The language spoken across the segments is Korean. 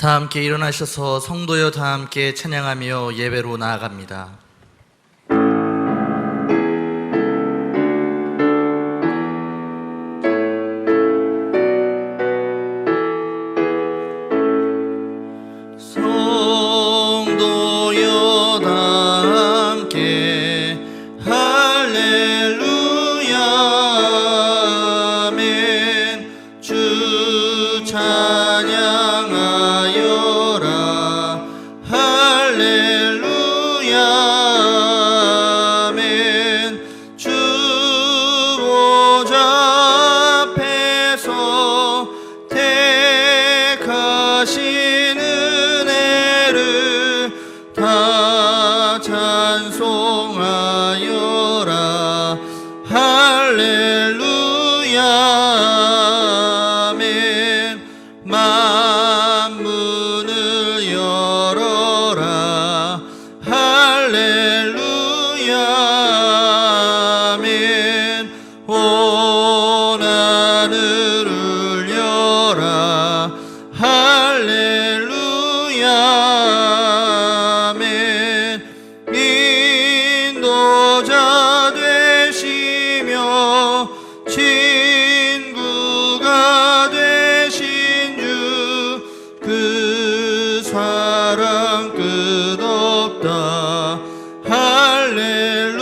다 함께 일어나셔서 성도여 다 함께 찬양하며 예배로 나아갑니다. 성도여 다 함께 할렐루야 아멘. 주 찬양하여라 할렐루야 아멘. 주 보좌 앞에서 택하신 은혜를 다 찬송하여라 할렐루야 아멘. 만문을 열어라 할렐루야 아멘. 온 하늘을 열라 할렐루야 아멘. 인도자 되시며 친구가 되신 주 그 사랑 끝없다 할렐루야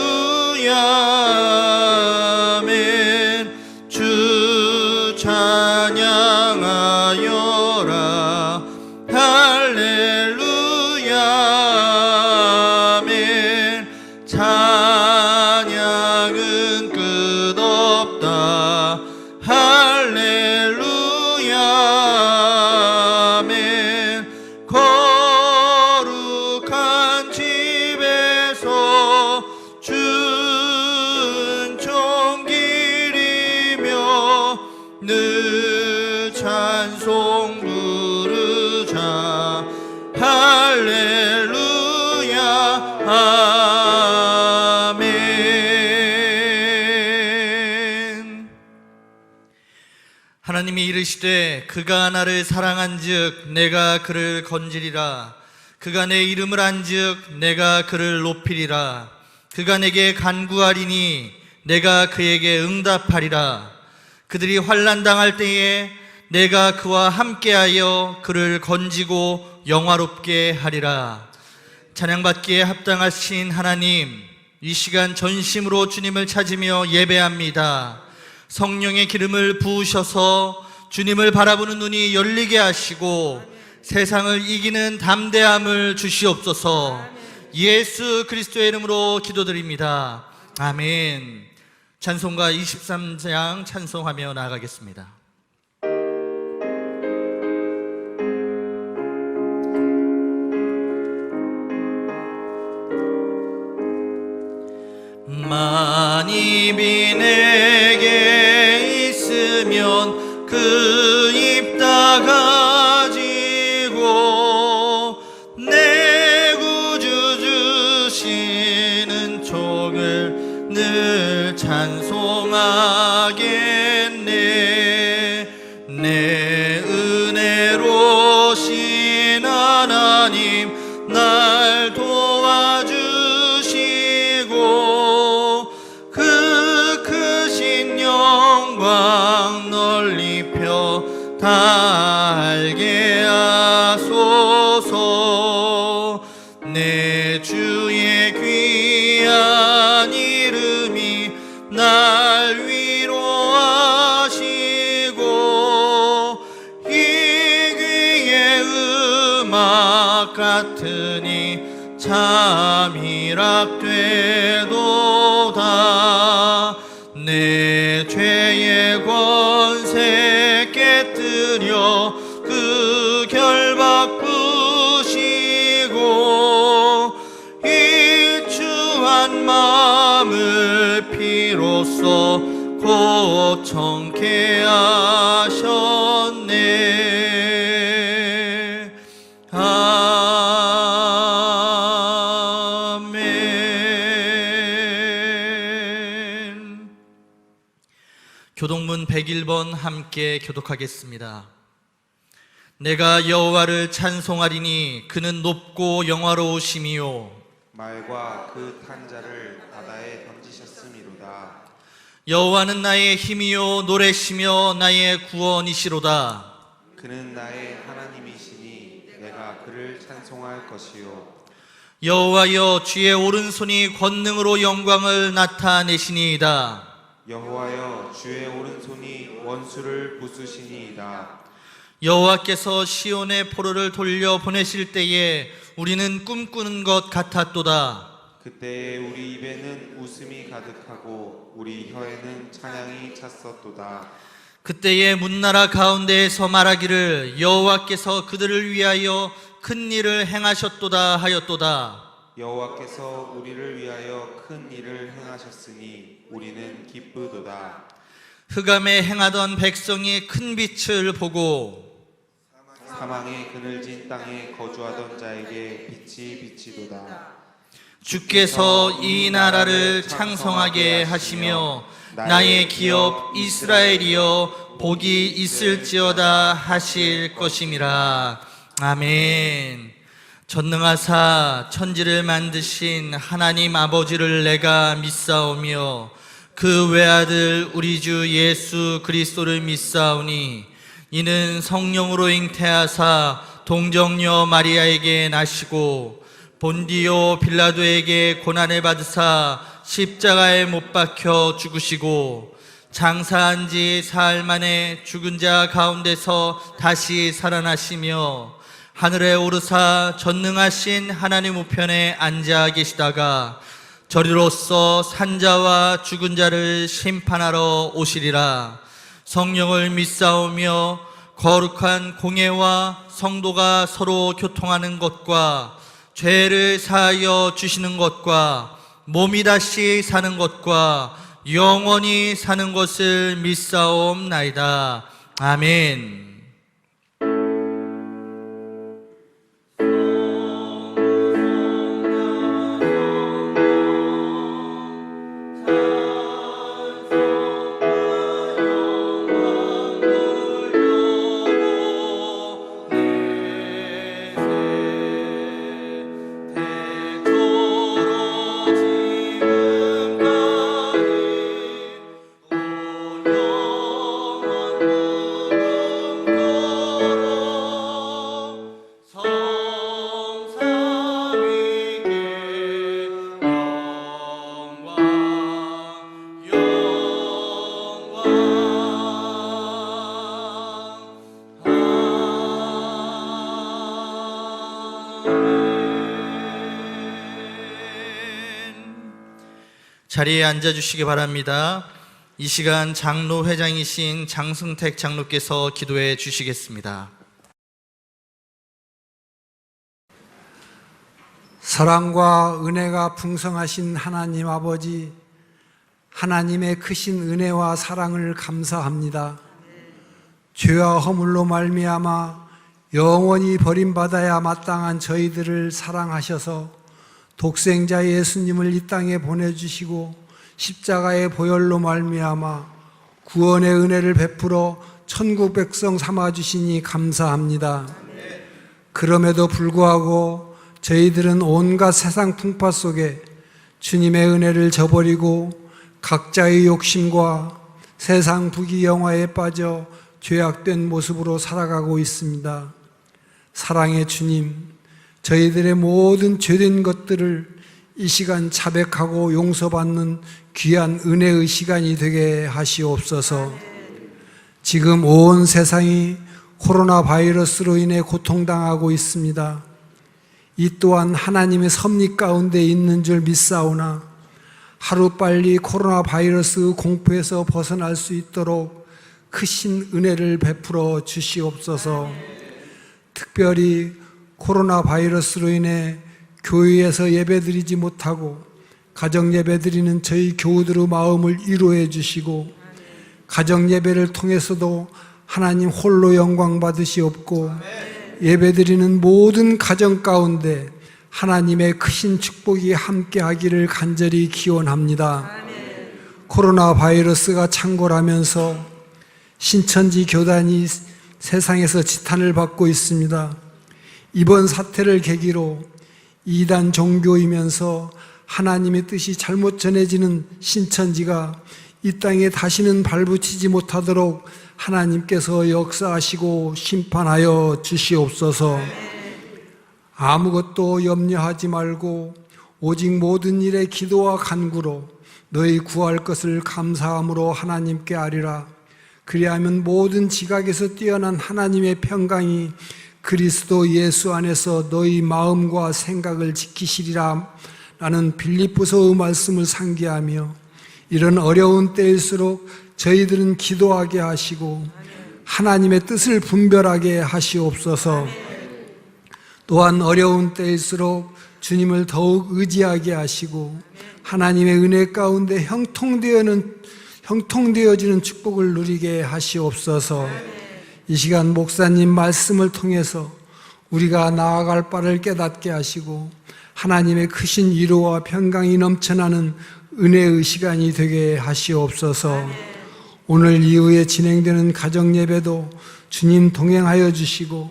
아멘. 주 찬양하여라 할렐루야 아멘. 찬양은 끝없다 할렐루야 아멘. 거룩한 집에서 준총 기리며 늘 찬송 부르자 할렐루야 아멘. 하나님이 이르시되 그가 나를 사랑한즉 내가 그를 건지리라. 그가 내 이름을 안즉 내가 그를 높이리라. 그가 내게 간구하리니 내가 그에게 응답하리라. 그들이 환난 당할 때에 내가 그와 함께하여 그를 건지고 영화롭게 하리라. 찬양받기에 합당하신 하나님, 이 시간 전심으로 주님을 찾으며 예배합니다. 성령의 기름을 부으셔서 주님을 바라보는 눈이 열리게 하시고 세상을 이기는 담대함을 주시옵소서. 예수 그리스도의 이름으로 기도드립니다. 아멘. 찬송가 23장 찬송하며 나아가겠습니다. 만입이 내게 있으면 그 입 다 가지고 내 구주 주시는 종을 늘 찬송하겠네. 내 은혜로신 하나님 날 도와주시고 그 크신 영광 널리 펴 다 알게 하소서. 내 주의 귀한 이름이 날 위로하시고 이 귀의 음악 같으니 참 희락되도다. 내 죄의 권세 깨뜨려 그 결박 부시고 일추한 마음을 피로써 곧 정케 하셨네. 아멘. 교동문 101번 함께 교독하겠습니다. 내가 여호와를 찬송하리니 그는 높고 영화로우심이요 말과 그 탄 자를 바다에 던지셨음이로다. 여호와는 나의 힘이요 노래시며 나의 구원이시로다. 그는 나의 하나님이시니 내가 그를 찬송할 것이요. 여호와여 주의 오른손이 권능으로 영광을 나타내시니이다. 여호와여 주의 오른손이 원수를 부수시니이다. 여호와께서 시온의 포로를 돌려 보내실 때에 우리는 꿈꾸는 것 같았도다. 그때에 우리 입에는 웃음이 가득하고 우리 혀에는 찬양이 찼었도다. 그때에 문나라 가운데에서 말하기를 여호와께서 그들을 위하여 큰 일을 행하셨도다 하였도다. 여호와께서 우리를 위하여 큰 일을 행하셨으니 우리는 기쁘도다. 흑암에 행하던 백성이 큰 빛을 보고 사망의 그늘진 땅에 거주하던 자에게 빛이 비치도다. 주께서 이 나라를 창성하게 하시며 나의 기업 이스라엘이여 복이 있을지어다 하실 것임이라. 아멘. 전능하사 천지를 만드신 하나님 아버지를 내가 믿사오며 그 외아들 우리 주 예수 그리스도를 믿사오니 이는 성령으로 잉태하사 동정녀 마리아에게 나시고 본디오 빌라도에게 고난을 받으사 십자가에 못 박혀 죽으시고 장사한 지 사흘 만에 죽은 자 가운데서 다시 살아나시며 하늘에 오르사 전능하신 하나님 우편에 앉아 계시다가 저리로서 산자와 죽은 자를 심판하러 오시리라. 성령을 믿사오며 거룩한 공예와 성도가 서로 교통하는 것과 죄를 사하여 주시는 것과 몸이 다시 사는 것과 영원히 사는 것을 믿사옵나이다. 아멘. 자리에 앉아주시기 바랍니다. 이 시간 장로 회장이신 장승택 장로께서 기도해 주시겠습니다. 사랑과 은혜가 풍성하신 하나님 아버지, 하나님의 크신 은혜와 사랑을 감사합니다. 죄와 허물로 말미암아 영원히 버림받아야 마땅한 저희들을 사랑하셔서 독생자 예수님을 이 땅에 보내주시고 십자가의 보혈로 말미암아 구원의 은혜를 베풀어 천국 백성 삼아주시니 감사합니다. 그럼에도 불구하고 저희들은 온갖 세상 풍파 속에 주님의 은혜를 저버리고 각자의 욕심과 세상 부귀영화에 빠져 죄악된 모습으로 살아가고 있습니다. 사랑의 주님, 저희들의 모든 죄된 것들을 이 시간 자백하고 용서받는 귀한 은혜의 시간이 되게 하시옵소서. 지금 온 세상이 코로나 바이러스로 인해 고통당하고 있습니다. 이 또한 하나님의 섭리 가운데 있는 줄 믿사오나 하루빨리 코로나 바이러스 공포에서 벗어날 수 있도록 크신 은혜를 베풀어 주시옵소서. 특별히 코로나 바이러스로 인해 교회에서 예배드리지 못하고 가정 예배드리는 저희 교우들의 마음을 위로해 주시고 가정 예배를 통해서도 하나님 홀로 영광 받으시옵고 예배드리는 모든 가정 가운데 하나님의 크신 축복이 함께하기를 간절히 기원합니다. 코로나 바이러스가 창궐하면서 신천지 교단이 세상에서 지탄을 받고 있습니다. 이번 사태를 계기로 이단 종교이면서 하나님의 뜻이 잘못 전해지는 신천지가 이 땅에 다시는 발붙이지 못하도록 하나님께서 역사하시고 심판하여 주시옵소서. 아무것도 염려하지 말고 오직 모든 일에 기도와 간구로 너희 구할 것을 감사함으로 하나님께 아뢰라. 그리하면 모든 지각에서 뛰어난 하나님의 평강이 그리스도 예수 안에서 너희 마음과 생각을 지키시리라. 라는 빌립보서의 말씀을 상기하며 이런 어려운 때일수록 저희들은 기도하게 하시고 하나님의 뜻을 분별하게 하시옵소서. 또한 어려운 때일수록 주님을 더욱 의지하게 하시고 하나님의 은혜 가운데 형통되어지는 축복을 누리게 하시옵소서. 이 시간 목사님 말씀을 통해서 우리가 나아갈 바를 깨닫게 하시고 하나님의 크신 위로와 평강이 넘쳐나는 은혜의 시간이 되게 하시옵소서. 오늘 이후에 진행되는 가정 예배도 주님 동행하여 주시고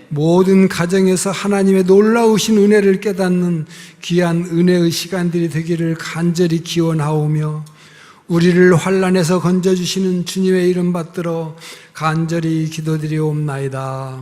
모든 가정에서 하나님의 놀라우신 은혜를 깨닫는 귀한 은혜의 시간들이 되기를 간절히 기원하오며 우리를 환난에서 건져주시는 주님의 이름 받들어 간절히 기도드리옵나이다.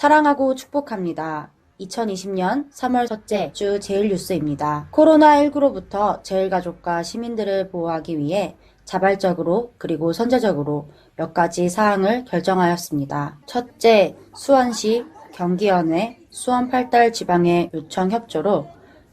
사랑하고 축복합니다. 2020년 3월 첫째 주 제일뉴스입니다. 코로나19로부터 제일가족과 시민들을 보호하기 위해 자발적으로 그리고 선제적으로 몇 가지 사항을 결정하였습니다. 첫째, 수원시, 경기연회, 수원 8달 지방의 요청 협조로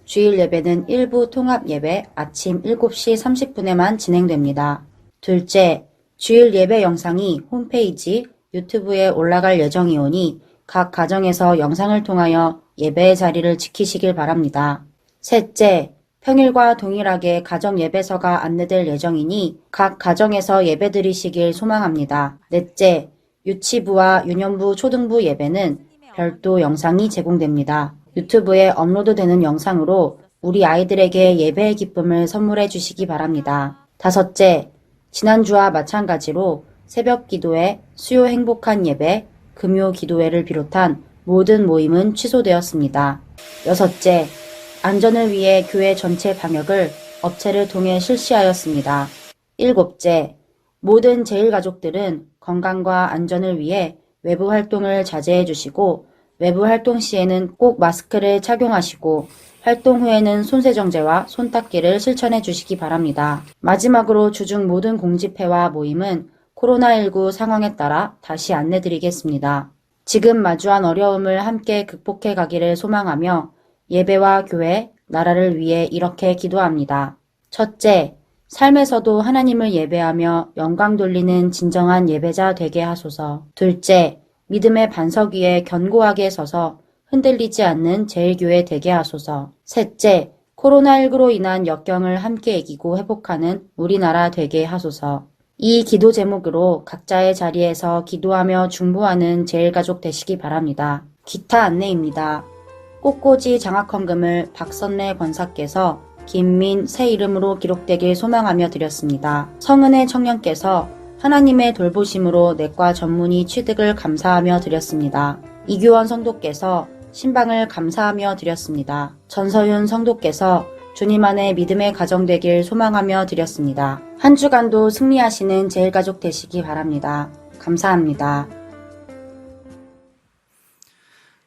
주일 예배는 일부 통합 예배 아침 7시 30분에만 진행됩니다. 둘째, 주일 예배 영상이 홈페이지, 유튜브에 올라갈 예정이오니 각 가정에서 영상을 통하여 예배의 자리를 지키시길 바랍니다. 셋째, 평일과 동일하게 가정 예배서가 안내될 예정이니 각 가정에서 예배드리시길 소망합니다. 넷째, 유치부와 유년부 초등부 예배는 별도 영상이 제공됩니다. 유튜브에 업로드되는 영상으로 우리 아이들에게 예배의 기쁨을 선물해 주시기 바랍니다. 다섯째, 지난주와 마찬가지로 새벽 기도회, 수요 행복한 예배, 금요 기도회를 비롯한 모든 모임은 취소되었습니다. 여섯째, 안전을 위해 교회 전체 방역을 업체를 통해 실시하였습니다. 일곱째, 모든 제일가족들은 건강과 안전을 위해 외부 활동을 자제해 주시고 외부 활동 시에는 꼭 마스크를 착용하시고 활동 후에는 손세정제와 손닦기를 실천해 주시기 바랍니다. 마지막으로 주중 모든 공집회와 모임은 코로나19 상황에 따라 다시 안내드리겠습니다. 지금 마주한 어려움을 함께 극복해 가기를 소망하며 예배와 교회, 나라를 위해 이렇게 기도합니다. 첫째, 삶에서도 하나님을 예배하며 영광 돌리는 진정한 예배자 되게 하소서. 둘째, 믿음의 반석 위에 견고하게 서서 흔들리지 않는 제일교회 되게 하소서. 셋째, 코로나19로 인한 역경을 함께 이기고 회복하는 우리나라 되게 하소서. 이 기도 제목으로 각자의 자리에서 기도하며 중보하는 제일가족 되시기 바랍니다. 기타 안내입니다. 꽃꽂이 장학헌금을 박선래 권사께서 김민 새 이름으로 기록되길 소망하며 드렸습니다. 성은혜 청년께서 하나님의 돌보심으로 내과 전문의 취득을 감사하며 드렸습니다. 이규원 성도께서 신방을 감사하며 드렸습니다. 전서윤 성도께서 주님 안에 믿음의 가정 되길 소망하며 드렸습니다. 한 주간도 승리하시는 제일가족 되시기 바랍니다. 감사합니다.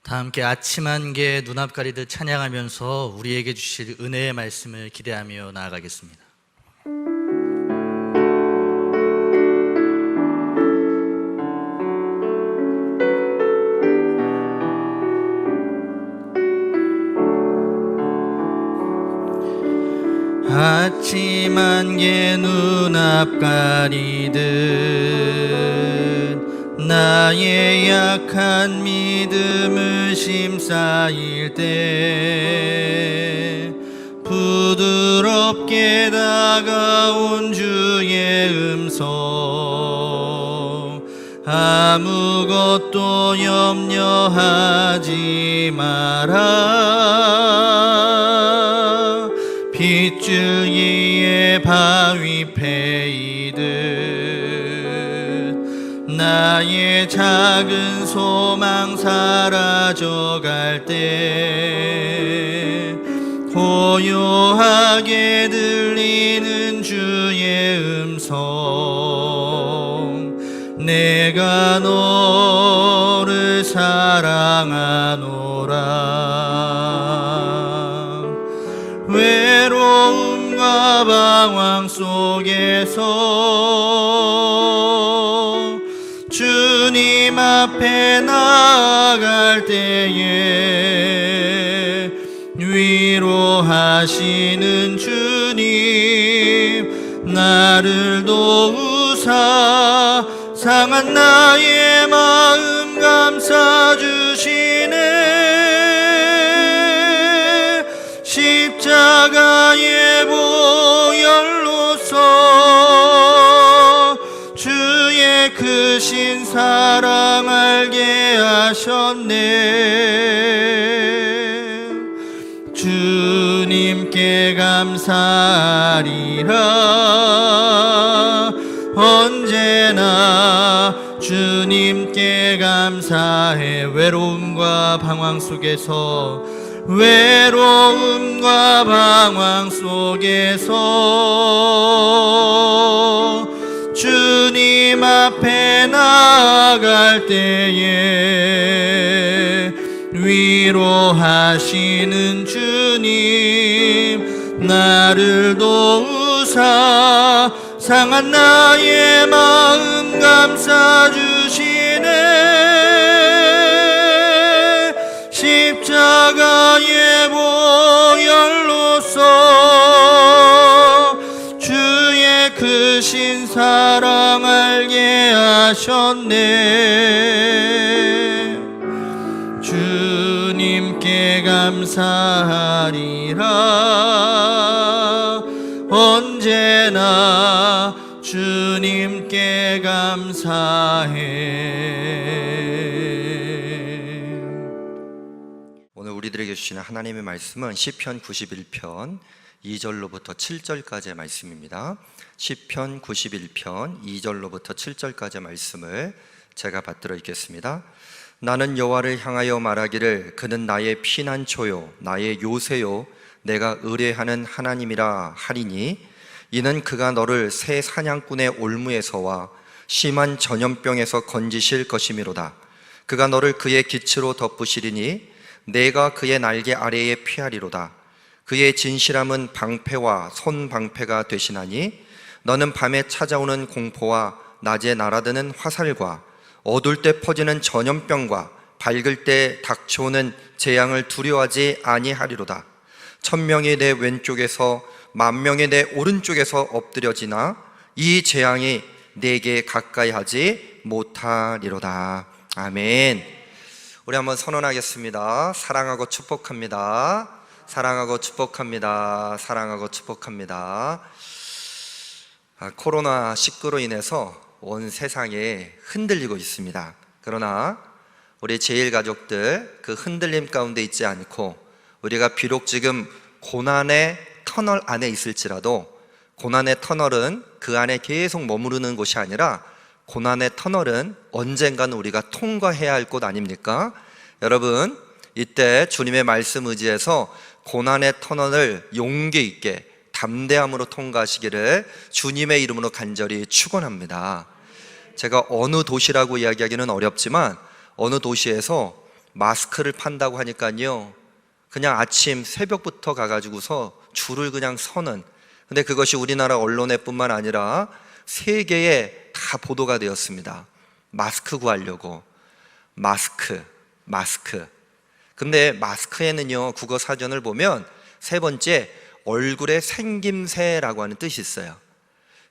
다 함께 아침 한개 눈앞 가리듯 찬양하면서 우리에게 주실 은혜의 말씀을 기대하며 나아가겠습니다. 아침한 개 눈앞 가리듯 나의 약한 믿음을 심싸일 때 부드럽게 다가온 주의 음성 아무것도 염려하지 마라 빗줄기에 바위 패이듯 나의 작은 소망 사라져갈 때 고요하게 들리는 주의 음성 내가 너를 사랑하노라 외로움과 방황 속에서 주님 앞에 나아갈 때에 위로하시는 주님 나를 도우사 상한 나의 마음 감싸주시네 십자가의 보혈로서 주의 크신 사랑 알게 하셨네 주님께 감사하리라 언제나 주님께 감사해 외로움과 방황 속에서 주님 앞에 나아갈 때에 위로하시는 주님 나를 도우사 상한 나의 마음 감싸주시네 십자가의 보혈로서 주의 크신 사랑 알게 하셨네 주님께 감사하리라 언제나 주님께 감사해. 오늘 우리들에게 주시는 하나님의 말씀은 시편 91편 2절로부터 7절까지의 말씀입니다. 시편 91편 2절로부터 7절까지의 말씀을 제가 받들어 읽겠습니다. 나는 여호와를 향하여 말하기를 그는 나의 피난처요 나의 요새요 내가 의뢰하는 하나님이라 하리니 이는 그가 너를 새 사냥꾼의 올무에서와 심한 전염병에서 건지실 것이미로다. 그가 너를 그의 깃으로 덮으시리니 내가 그의 날개 아래에 피하리로다. 그의 진실함은 방패와 손방패가 되시나니 너는 밤에 찾아오는 공포와 낮에 날아드는 화살과 어둘 때 퍼지는 전염병과 밝을 때 닥쳐오는 재앙을 두려워하지 아니하리로다. 1000명이 내 왼쪽에서 10,000명이 내 오른쪽에서 엎드려지나 이 재앙이 내게 가까이 하지 못하리로다. 아멘. 우리 한번 선언하겠습니다. 사랑하고 축복합니다. 사랑하고 축복합니다. 사랑하고 축복합니다. 코로나19로 인해서 온 세상에 흔들리고 있습니다. 그러나 우리 제일가족들 그 흔들림 가운데 있지 않고 우리가 비록 지금 고난의 터널 안에 있을지라도 고난의 터널은 그 안에 계속 머무르는 곳이 아니라 고난의 터널은 언젠가는 우리가 통과해야 할 곳 아닙니까? 여러분, 이때 주님의 말씀 의지해서 고난의 터널을 용기 있게 담대함으로 통과하시기를 주님의 이름으로 간절히 축원합니다. 제가 어느 도시라고 이야기하기는 어렵지만 어느 도시에서 마스크를 판다고 하니까요 그냥 아침 새벽부터 가가지고서 줄을 그냥 서는, 근데 그것이 우리나라 언론에 뿐만 아니라 세계에 다 보도가 되었습니다. 마스크 구하려고. 마스크. 근데 마스크에는요 국어 사전을 보면 세 번째 얼굴의 생김새라고 하는 뜻이 있어요.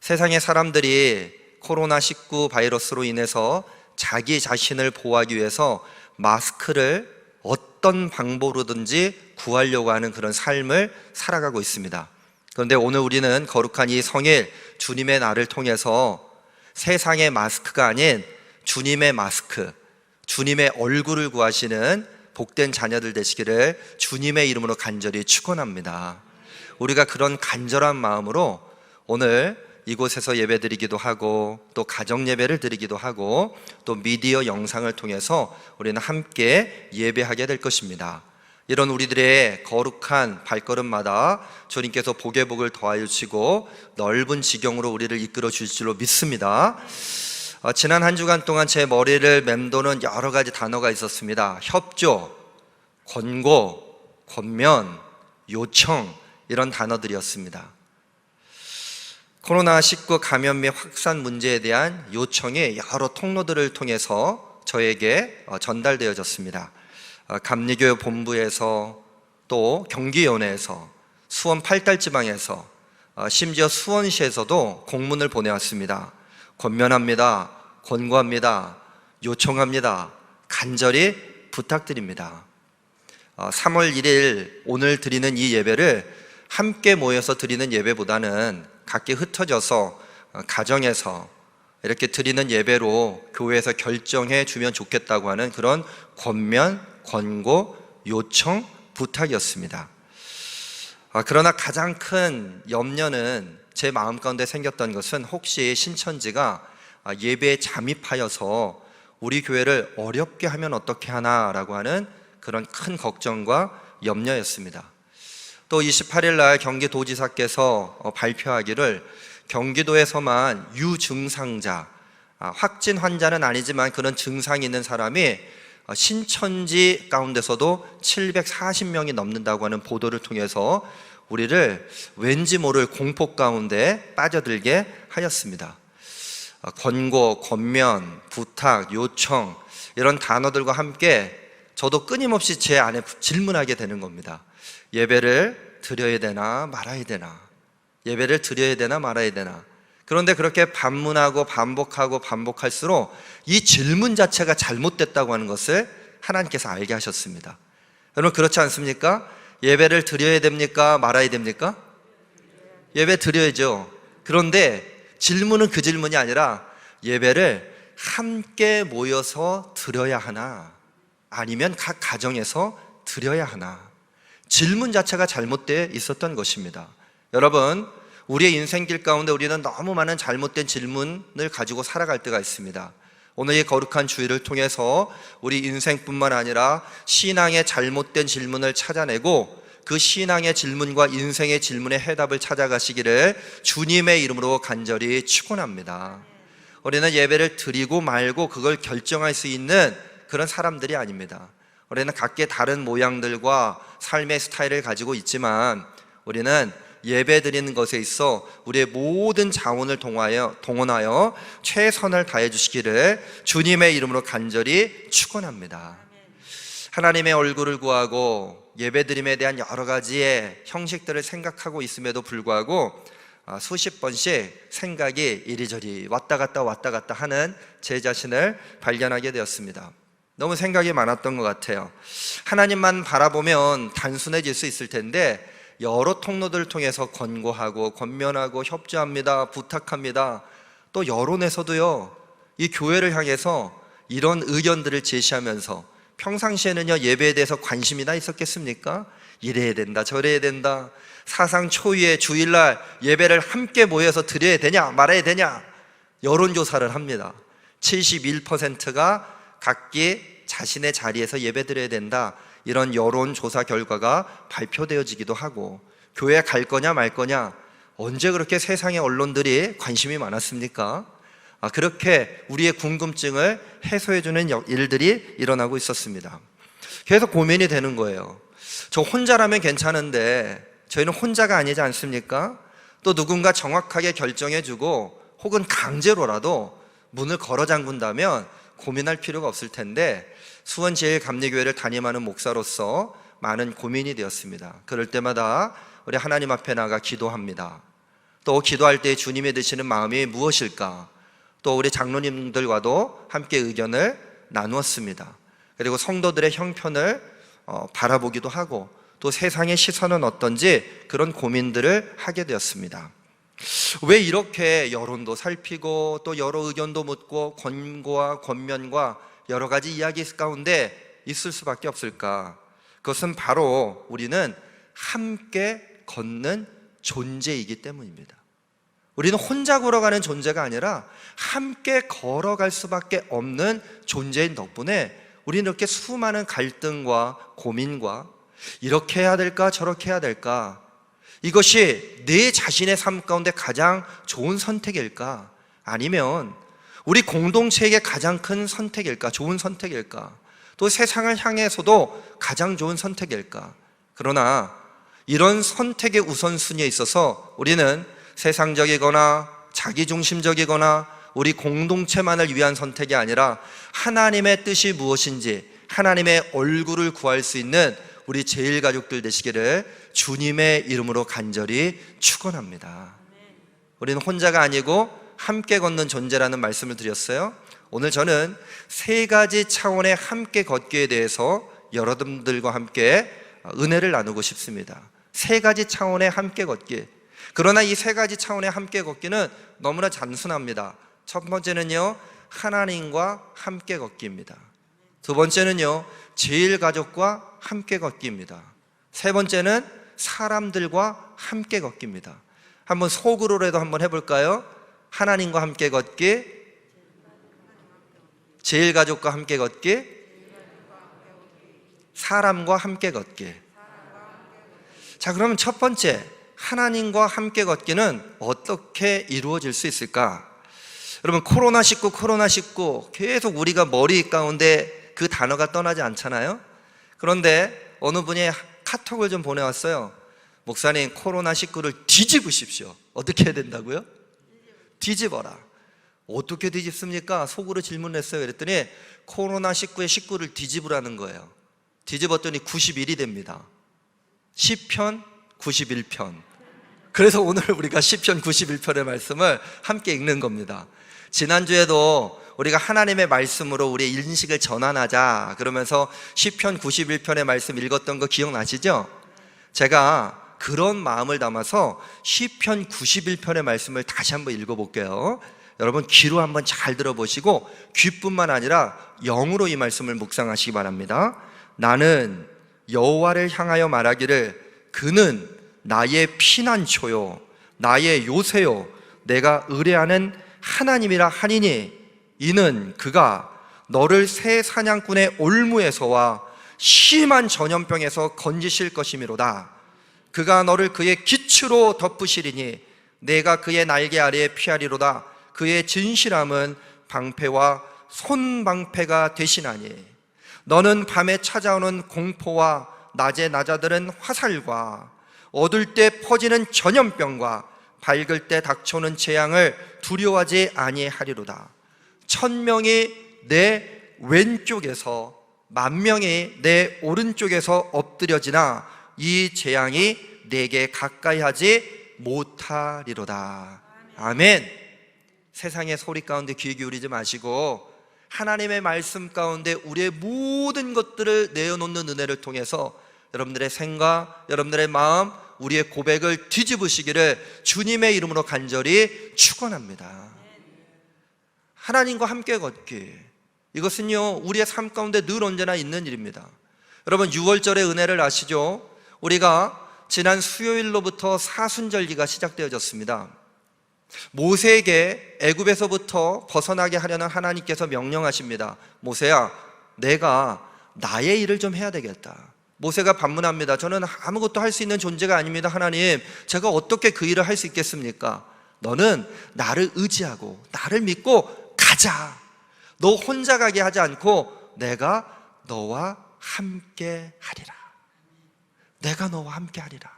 세상의 사람들이 코로나19 바이러스로 인해서 자기 자신을 보호하기 위해서 마스크를 어떤 방법으로든지 구하려고 하는 그런 삶을 살아가고 있습니다. 그런데 오늘 우리는 거룩한 이 성일 주님의 날을 통해서 세상의 마스크가 아닌 주님의 마스크, 주님의 얼굴을 구하시는 복된 자녀들 되시기를 주님의 이름으로 간절히 축원합니다. 우리가 그런 간절한 마음으로 오늘 이곳에서 예배드리기도 하고 또 가정 예배를 드리기도 하고 또 미디어 영상을 통해서 우리는 함께 예배하게 될 것입니다. 이런 우리들의 거룩한 발걸음마다 주님께서 복의 복을 더하여 주시고 넓은 지경으로 우리를 이끌어 주실 줄로 믿습니다. 지난 한 주간 동안 제 머리를 맴도는 여러 가지 단어가 있었습니다. 협조, 권고, 권면, 요청, 이런 단어들이었습니다. 코로나19 감염 및 확산 문제에 대한 요청이 여러 통로들을 통해서 저에게 전달되어졌습니다. 감리교회 본부에서 또 경기연회에서 수원 팔달지방에서 심지어 수원시에서도 공문을 보내왔습니다. 권면합니다. 권고합니다. 요청합니다. 간절히 부탁드립니다. 3월 1일 오늘 드리는 이 예배를 함께 모여서 드리는 예배보다는 각기 흩어져서 가정에서 이렇게 드리는 예배로 교회에서 결정해 주면 좋겠다고 하는 그런 권면, 권고, 요청, 부탁이었습니다. 그러나 가장 큰 염려는 제 마음 가운데 생겼던 것은 혹시 신천지가 예배에 잠입하여서 우리 교회를 어렵게 하면 어떻게 하나라고 하는 그런 큰 걱정과 염려였습니다. 또 28일 날 경기도지사께서 발표하기를 경기도에서만 유증상자, 확진 환자는 아니지만 그런 증상이 있는 사람이 신천지 가운데서도 740명이 넘는다고 하는 보도를 통해서 우리를 왠지 모를 공포 가운데 빠져들게 하였습니다. 권고, 권면, 부탁, 요청 이런 단어들과 함께 저도 끊임없이 제 안에 질문하게 되는 겁니다. 예배를 드려야 되나 말아야 되나? 예배를 드려야 되나 말아야 되나? 그런데 그렇게 반문하고 반복하고 반복할수록 이 질문 자체가 잘못됐다고 하는 것을 하나님께서 알게 하셨습니다. 여러분 그렇지 않습니까? 예배를 드려야 됩니까? 말아야 됩니까? 예배 드려야죠. 그런데 질문은 그 질문이 아니라 예배를 함께 모여서 드려야 하나? 아니면 각 가정에서 드려야 하나? 질문 자체가 잘못되어 있었던 것입니다. 여러분, 우리의 인생길 가운데 우리는 너무 많은 잘못된 질문을 가지고 살아갈 때가 있습니다. 오늘 이 거룩한 주일을 통해서 우리 인생뿐만 아니라 신앙의 잘못된 질문을 찾아내고 그 신앙의 질문과 인생의 질문의 해답을 찾아가시기를 주님의 이름으로 간절히 축원합니다. 우리는 예배를 드리고 말고 그걸 결정할 수 있는 그런 사람들이 아닙니다. 우리는 각기 다른 모양들과 삶의 스타일을 가지고 있지만 우리는 예배 드리는 것에 있어 우리의 모든 자원을 동원하여 최선을 다해 주시기를 주님의 이름으로 간절히 축원합니다. 하나님의 얼굴을 구하고 예배드림에 대한 여러 가지의 형식들을 생각하고 있음에도 불구하고 수십 번씩 생각이 이리저리 왔다 갔다 하는 제 자신을 발견하게 되었습니다. 너무 생각이 많았던 것 같아요. 하나님만 바라보면 단순해질 수 있을 텐데 여러 통로들을 통해서 권고하고 권면하고 협조합니다, 부탁합니다. 또 여론에서도요, 이 교회를 향해서 이런 의견들을 제시하면서 평상시에는요 예배에 대해서 관심이나 있었겠습니까? 이래야 된다, 저래야 된다. 사상 초유의 주일날 예배를 함께 모여서 드려야 되냐 말아야 되냐 여론조사를 합니다. 71%가 각기 자신의 자리에서 예배드려야 된다, 이런 여론조사 결과가 발표되어지기도 하고, 교회 갈 거냐 말 거냐, 언제 그렇게 세상의 언론들이 관심이 많았습니까? 그렇게 우리의 궁금증을 해소해주는 일들이 일어나고 있었습니다. 계속 고민이 되는 거예요. 저 혼자라면 괜찮은데 저희는 혼자가 아니지 않습니까? 또 누군가 정확하게 결정해주고 혹은 강제로라도 문을 걸어 잠근다면 고민할 필요가 없을 텐데 수원제일감리교회를 담임하는 목사로서 많은 고민이 되었습니다. 그럴 때마다 우리 하나님 앞에 나가 기도합니다. 또 기도할 때 주님이 드시는 마음이 무엇일까? 또 우리 장로님들과도 함께 의견을 나누었습니다. 그리고 성도들의 형편을 바라보기도 하고 또 세상의 시선은 어떤지 그런 고민들을 하게 되었습니다. 왜 이렇게 여론도 살피고 또 여러 의견도 묻고 권고와 권면과 여러 가지 이야기 가운데 있을 수밖에 없을까? 그것은 바로 우리는 함께 걷는 존재이기 때문입니다. 우리는 혼자 걸어가는 존재가 아니라 함께 걸어갈 수밖에 없는 존재인 덕분에 우리는 이렇게 수많은 갈등과 고민과 이렇게 해야 될까 저렇게 해야 될까, 이것이 내 자신의 삶 가운데 가장 좋은 선택일까, 아니면 우리 공동체에게 가장 큰 선택일까, 좋은 선택일까, 또 세상을 향해서도 가장 좋은 선택일까. 그러나 이런 선택의 우선순위에 있어서 우리는 세상적이거나 자기중심적이거나 우리 공동체만을 위한 선택이 아니라 하나님의 뜻이 무엇인지 하나님의 얼굴을 구할 수 있는 우리 제일가족들 되시기를 주님의 이름으로 간절히 축원합니다. 우리는 혼자가 아니고 함께 걷는 존재라는 말씀을 드렸어요. 오늘 저는 세 가지 차원의 함께 걷기에 대해서 여러분들과 함께 은혜를 나누고 싶습니다. 세 가지 차원의 함께 걷기. 그러나 이 세 가지 차원의 함께 걷기는 너무나 단순합니다. 첫 번째는요, 하나님과 함께 걷기입니다. 두 번째는요, 제일가족과 함께 걷기입니다. 세 번째는 사람들과 함께 걷기입니다. 한번 속으로라도 한번 해볼까요? 하나님과 함께 걷기, 제일가족과 함께 걷기, 사람과 함께 걷기. 자, 그러면 첫 번째, 하나님과 함께 걷기는 어떻게 이루어질 수 있을까? 여러분, 코로나19 계속 우리가 머리 가운데 그 단어가 떠나지 않잖아요. 그런데 어느 분이 카톡을 좀 보내왔어요. 목사님, 코로나19를 뒤집으십시오. 어떻게 해야 된다고요? 뒤집어라. 어떻게 뒤집습니까? 속으로 질문했어요. 그랬더니 코로나19의 19를 뒤집으라는 거예요. 뒤집었더니 91이 됩니다. 시편 91편. 그래서 오늘 우리가 시편 91편의 말씀을 함께 읽는 겁니다. 지난주에도 우리가 하나님의 말씀으로 우리의 인식을 전환하자 그러면서 시편 91편의 말씀 읽었던 거 기억나시죠? 제가 그런 마음을 담아서 시편 91편의 말씀을 다시 한번 읽어볼게요. 여러분 귀로 한번 잘 들어보시고 귀뿐만 아니라 영으로 이 말씀을 묵상하시기 바랍니다. 나는 여호와를 향하여 말하기를 그는 나의 피난처요 나의 요새요 내가 의뢰하는 하나님이라 하니니 이는 그가 너를 새 사냥꾼의 올무에서와 심한 전염병에서 건지실 것이미로다. 그가 너를 그의 기초로 덮으시리니 내가 그의 날개 아래에 피하리로다. 그의 진실함은 방패와 손방패가 되시나니 너는 밤에 찾아오는 공포와 낮에 나자들은 화살과 어둘 때 퍼지는 전염병과 밝을 때 닥쳐오는 재앙을 두려워하지 아니하리로다. 1000명이 내 왼쪽에서 10,000명이 내 오른쪽에서 엎드려지나 이 재앙이 내게 가까이 하지 못하리로다. 아멘. 세상의 소리 가운데 귀 기울이지 마시고 하나님의 말씀 가운데 우리의 모든 것들을 내어놓는 은혜를 통해서 여러분들의 생각, 여러분들의 마음, 우리의 고백을 뒤집으시기를 주님의 이름으로 간절히 축원합니다. 하나님과 함께 걷기, 이것은요 우리의 삶 가운데 늘 언제나 있는 일입니다. 여러분 6월절의 은혜를 아시죠? 우리가 지난 수요일로부터 사순절기가 시작되어졌습니다. 모세에게 애굽에서부터 벗어나게 하려는 하나님께서 명령하십니다. 모세야, 내가 나의 일을 좀 해야 되겠다. 모세가 반문합니다. 저는 아무것도 할 수 있는 존재가 아닙니다. 하나님, 제가 어떻게 그 일을 할 수 있겠습니까? 너는 나를 의지하고 나를 믿고 가자. 너 혼자 가게 하지 않고 내가 너와 함께 하리라. 내가 너와 함께 하리라.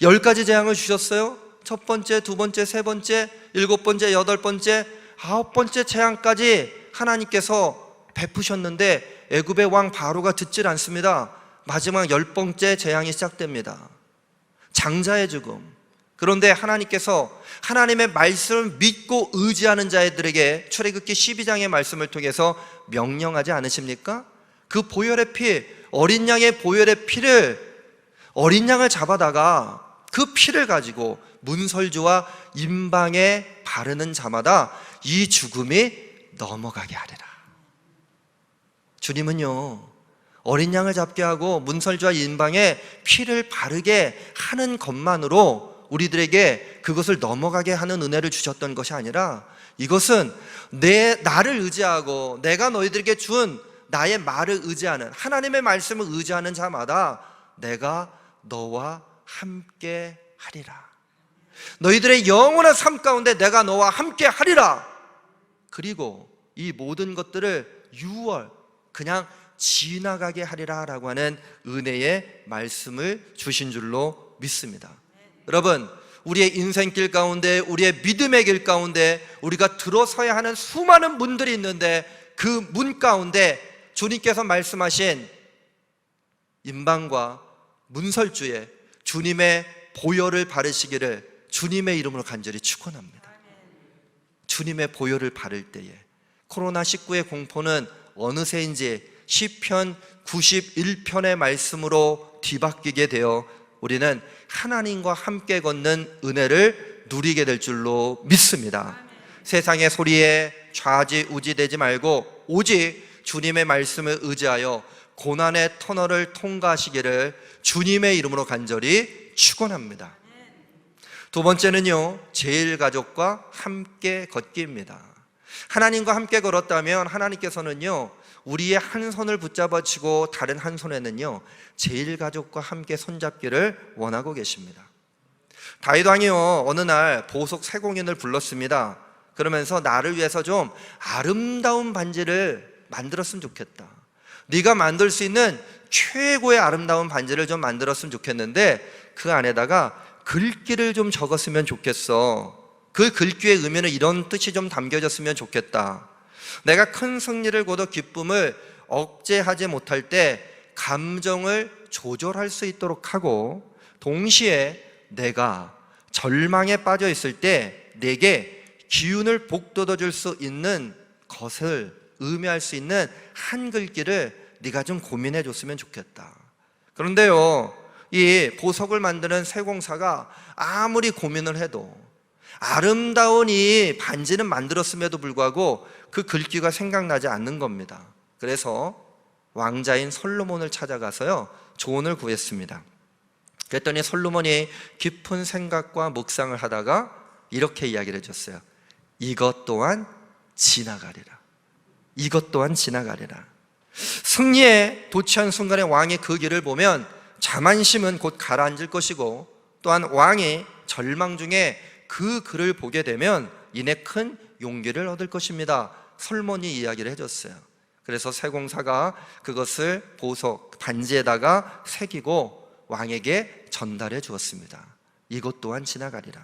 10가지 재앙을 주셨어요. 첫 번째, 두 번째, 세 번째, 7번째, 8번째, 9번째 재앙까지 하나님께서 베푸셨는데 애굽의 왕 바로가 듣질 않습니다. 마지막 10번째 재앙이 시작됩니다. 장자의 죽음. 그런데 하나님께서 하나님의 말씀을 믿고 의지하는 자들에게 출애굽기 12장의 말씀을 통해서 명령하지 않으십니까? 그 보혈의 피, 어린 양의 보혈의 피를, 어린 양을 잡아다가 그 피를 가지고 문설주와 임방에 바르는 자마다 이 죽음이 넘어가게 하리라. 주님은요, 어린 양을 잡게 하고 문설주와 임방에 피를 바르게 하는 것만으로 우리들에게 그것을 넘어가게 하는 은혜를 주셨던 것이 아니라, 이것은 나를 의지하고 내가 너희들에게 준 나의 말을 의지하는, 하나님의 말씀을 의지하는 자마다 내가 너와 함께 하리라. 너희들의 영원한 삶 가운데 내가 너와 함께 하리라. 그리고 이 모든 것들을 그냥 지나가게 하리라 라고 하는 은혜의 말씀을 주신 줄로 믿습니다. 여러분, 우리의 인생길 가운데, 우리의 믿음의 길 가운데 우리가 들어서야 하는 수많은 문들이 있는데, 그 문 가운데 주님께서 말씀하신 임방과 문설주에 주님의 보혈을 바르시기를 주님의 이름으로 간절히 축원합니다. 주님의 보혈을 바를 때에 코로나19의 공포는 어느새인지 시편 91편의 말씀으로 뒤바뀌게 되어 우리는 하나님과 함께 걷는 은혜를 누리게 될 줄로 믿습니다. 세상의 소리에 좌지우지되지 말고 오직 주님의 말씀을 의지하여 고난의 터널을 통과하시기를 주님의 이름으로 간절히 축원합니다. 두 번째는요, 제일가족과 함께 걷기입니다. 하나님과 함께 걸었다면 하나님께서는요, 우리의 한 손을 붙잡아주고 다른 한 손에는요, 제일가족과 함께 손잡기를 원하고 계십니다. 다윗 왕이요, 어느 날 보석 세공인을 불렀습니다. 그러면서 나를 위해서 좀 아름다운 반지를 만들었으면 좋겠다. 네가 만들 수 있는 최고의 아름다운 반지를 좀 만들었으면 좋겠는데 그 안에다가 글귀를 좀 적었으면 좋겠어. 그 글귀의 의미는 이런 뜻이 좀 담겨졌으면 좋겠다. 내가 큰 승리를 거둬 기쁨을 억제하지 못할 때 감정을 조절할 수 있도록 하고, 동시에 내가 절망에 빠져 있을 때 내게 기운을 북돋워 줄 수 있는 것을 의미할 수 있는 한 글귀를 네가 좀 고민해 줬으면 좋겠다. 그런데요, 이 보석을 만드는 세공사가 아무리 고민을 해도 아름다운 이 반지는 만들었음에도 불구하고 그 글귀가 생각나지 않는 겁니다. 그래서 왕자인 솔로몬을 찾아가서요, 조언을 구했습니다. 그랬더니 솔로몬이 깊은 생각과 묵상을 하다가 이렇게 이야기를 해줬어요. 이것 또한 지나가리라. 이것 또한 지나가리라. 승리에 도취한 순간에 왕이 그 길을 보면 자만심은 곧 가라앉을 것이고, 또한 왕이 절망 중에 그 글을 보게 되면 이내 큰 용기를 얻을 것입니다. 솔몬이 이야기를 해줬어요. 그래서 세공사가 그것을 보석 반지에다가 새기고 왕에게 전달해 주었습니다. 이것 또한 지나가리라.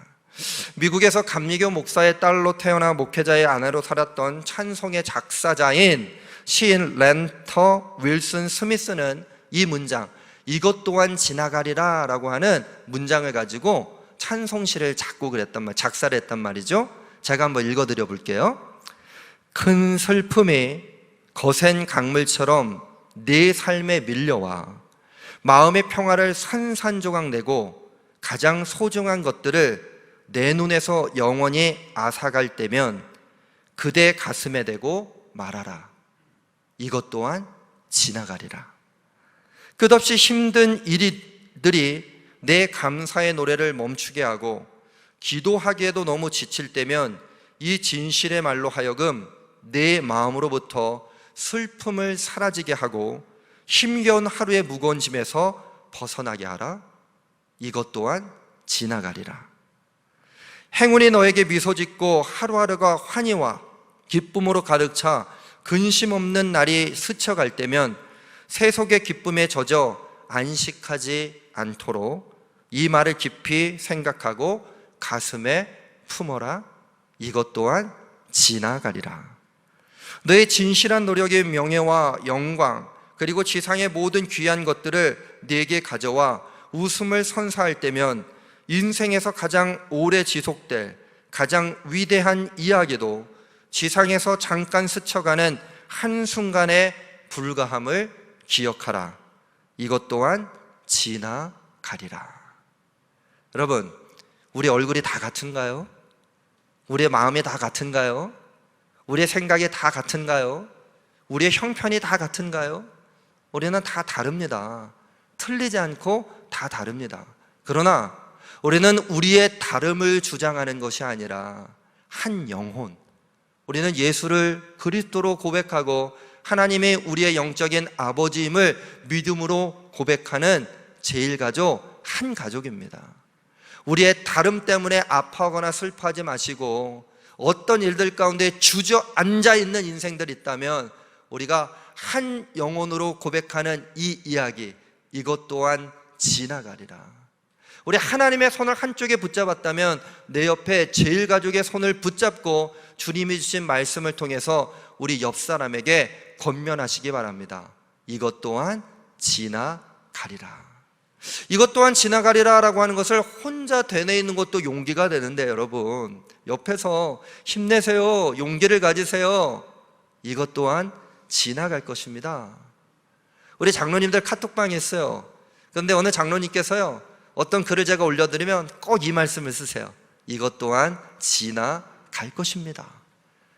미국에서 감리교 목사의 딸로 태어나 목회자의 아내로 살았던 찬송의 작사자인 시인 랜터 윌슨 스미스는 이 문장, 이것 또한 지나가리라 라고 하는 문장을 가지고 찬송시를 작사를 했단 말이죠. 제가 한번 읽어드려 볼게요. 큰 슬픔이 거센 강물처럼 네 삶에 밀려와 마음의 평화를 산산조각 내고 가장 소중한 것들을 내 눈에서 영원히 앗아갈 때면 그대 가슴에 대고 말하라. 이것 또한 지나가리라. 끝없이 힘든 일들이 내 감사의 노래를 멈추게 하고 기도하기에도 너무 지칠 때면 이 진실의 말로 하여금 내 마음으로부터 슬픔을 사라지게 하고 힘겨운 하루의 무거운 짐에서 벗어나게 하라. 이것 또한 지나가리라. 행운이 너에게 미소 짓고 하루하루가 환희와 기쁨으로 가득 차 근심 없는 날이 스쳐갈 때면 세속의 기쁨에 젖어 안식하지 않도록 이 말을 깊이 생각하고 가슴에 품어라. 이것 또한 지나가리라. 너의 진실한 노력의 명예와 영광 그리고 지상의 모든 귀한 것들을 네게 가져와 웃음을 선사할 때면 인생에서 가장 오래 지속될 가장 위대한 이야기도 지상에서 잠깐 스쳐가는 한순간의 불가함을 기억하라. 이것 또한 지나가리라. 여러분, 우리 얼굴이 다 같은가요? 우리의 마음이 다 같은가요? 우리의 생각이 다 같은가요? 우리의 형편이 다 같은가요? 우리는 다 다릅니다. 틀리지 않고 다 다릅니다. 그러나 우리는 우리의 다름을 주장하는 것이 아니라 한 영혼, 우리는 예수를 그리스도로 고백하고 하나님이 우리의 영적인 아버지임을 믿음으로 고백하는 제일가족, 한 가족입니다. 우리의 다름 때문에 아파하거나 슬퍼하지 마시고 어떤 일들 가운데 주저앉아 있는 인생들이 있다면 우리가 한 영혼으로 고백하는 이 이야기, 이것 또한 지나가리라. 우리 하나님의 손을 한쪽에 붙잡았다면 내 옆에 제일가족의 손을 붙잡고 주님이 주신 말씀을 통해서 우리 옆 사람에게 권면하시기 바랍니다. 이것 또한 지나가리라. 이것 또한 지나가리라 라고 하는 것을 혼자 되뇌이는 것도 용기가 되는데, 여러분 옆에서 힘내세요, 용기를 가지세요. 이것 또한 지나갈 것입니다. 우리 장로님들 카톡방에 있어요. 그런데 어느 장로님께서요, 어떤 글을 제가 올려드리면 꼭 이 말씀을 쓰세요. 이것 또한 지나갈 것입니다.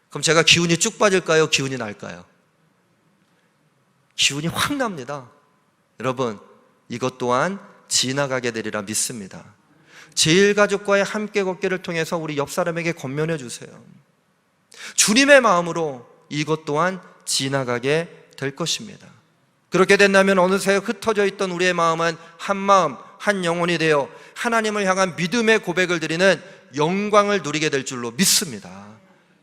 그럼 제가 기운이 쭉 빠질까요? 기운이 날까요? 기운이 확 납니다. 여러분, 이것 또한 지나가게 되리라 믿습니다. 제일가족과의 함께 걷기를 통해서 우리 옆 사람에게 권면해 주세요. 주님의 마음으로 이것 또한 지나가게 될 것입니다. 그렇게 된다면 어느새 흩어져 있던 우리의 마음은 한 마음, 한 영혼이 되어 하나님을 향한 믿음의 고백을 드리는 영광을 누리게 될 줄로 믿습니다.